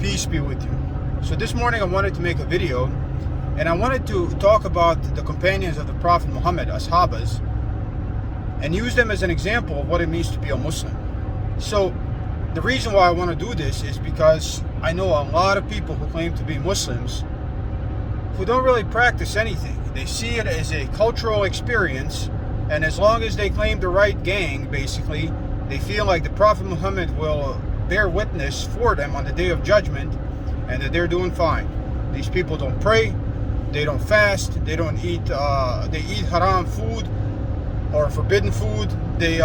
Peace be with you. So this morning I wanted to make a video, and I wanted to talk about the companions of the Prophet Muhammad, Ashabas, and use them as an example of what it means to be a Muslim. So the reason why I want to do this is because I know a lot of people who claim to be Muslims who don't really practice anything. They see it as a cultural experience, and as long as they claim the right gang, basically, they feel like the Prophet Muhammad will bear witness for them on the day of judgment and that they're doing fine. These people don't pray, they don't fast, they don't eat, they eat haram food or forbidden food, they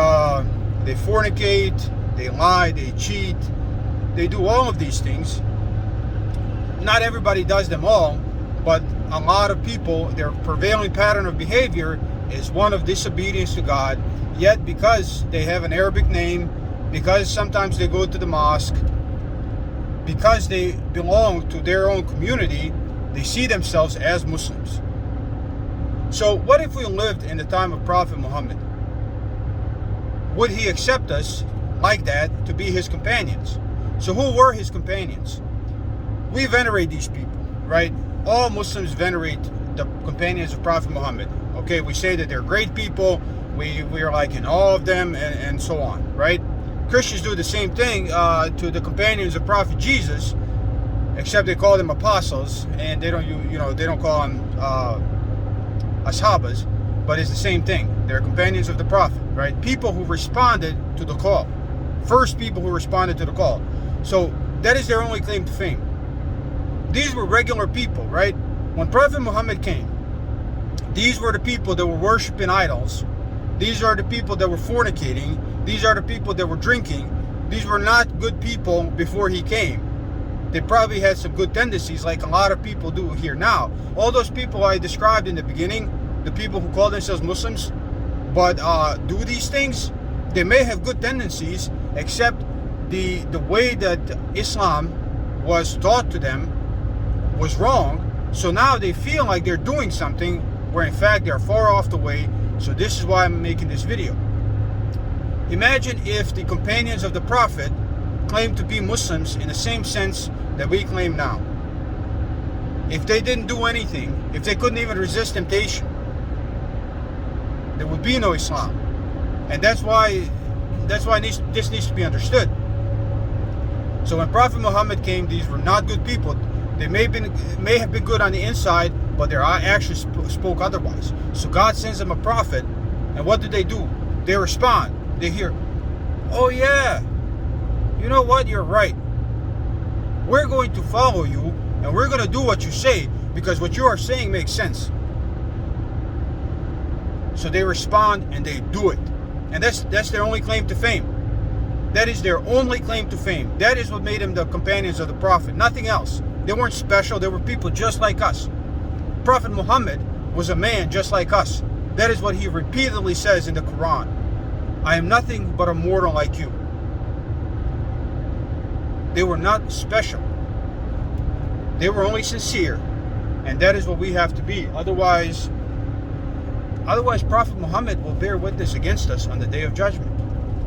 fornicate, they lie, they cheat, they do all of these things. Not everybody does them all, but a lot of people, their prevailing pattern of behavior is one of disobedience to God, yet because they have an Arabic name, because sometimes they go to the mosque, because they belong to their own community, they see themselves as Muslims. So what if we lived in the time of Prophet Muhammad? Would he accept us like that to be his companions? So who were his companions? We venerate these people, right? All Muslims venerate the companions of Prophet Muhammad. Okay, we say that they're great people, we are like in awe of them, and so on, right? Christians do the same thing to the companions of Prophet Jesus, except they call them apostles, and they don't, they don't call them ashabas, but it's the same thing. They're companions of the Prophet, right? People who responded to the call. First people who responded to the call. So that is their only claim to fame. These were regular people, right? When Prophet Muhammad came, these were the people that were worshiping idols. These are the people that were fornicating. These are the people that were drinking. These were not good people before he came. They probably had some good tendencies like a lot of people do here now. All those people I described in the beginning, the people who call themselves Muslims, but do these things, they may have good tendencies, except the way that Islam was taught to them was wrong. So now they feel like they're doing something where in fact they're far off the way. So this is why I'm making this video. Imagine if the companions of the Prophet claimed to be Muslims in the same sense that we claim now. If they didn't do anything, if they couldn't even resist temptation, there would be no Islam. And that's why this needs to be understood. So when Prophet Muhammad came, these were not good people. They may have been good on the inside, but their actions spoke otherwise. So God sends them a prophet, and what do? They respond. They hear, oh yeah, you know what, you're right. We're going to follow you, and we're going to do what you say, because what you are saying makes sense. So they respond and they do it. And that's their only claim to fame. That is their only claim to fame. That is what made them the companions of the Prophet, nothing else. They weren't special, they were people just like us. Prophet Muhammad was a man just like us. That is what he repeatedly says in the Quran. I am nothing but a mortal like you. They were not special. They were only sincere. And that is what we have to be. Otherwise Prophet Muhammad will bear witness against us on the day of judgment.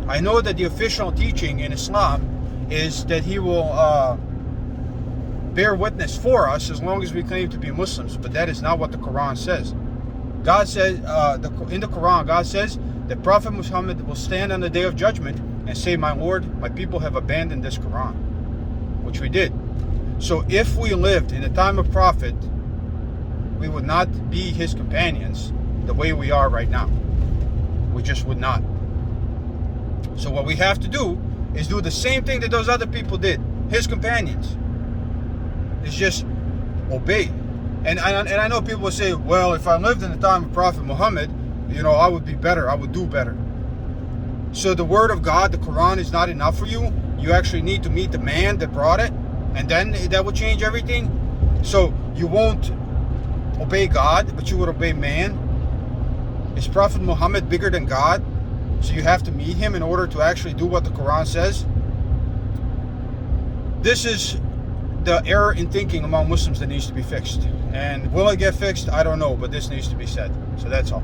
I know that the official teaching in Islam is that he will bear witness for us as long as we claim to be Muslims, but that is not what the Quran says. God says, in the Quran, God says that Prophet Muhammad will stand on the day of judgment and say, my Lord, my people have abandoned this Quran, which we did. So if we lived in the time of Prophet, we would not be his companions the way we are right now. We just would not. So what we have to do is do the same thing that those other people did, his companions. It's just obey. And I know people will say, well, if I lived in the time of Prophet Muhammad, I would be better, I would do better. So the word of God, the Quran, is not enough for you. You actually need to meet the man that brought it, and then that will change everything. So you won't obey God, but you would obey man. Is Prophet Muhammad bigger than God? So you have to meet him in order to actually do what the Quran says? This is the error in thinking among Muslims that needs to be fixed. And will it get fixed? I don't know, but this needs to be said. So that's all.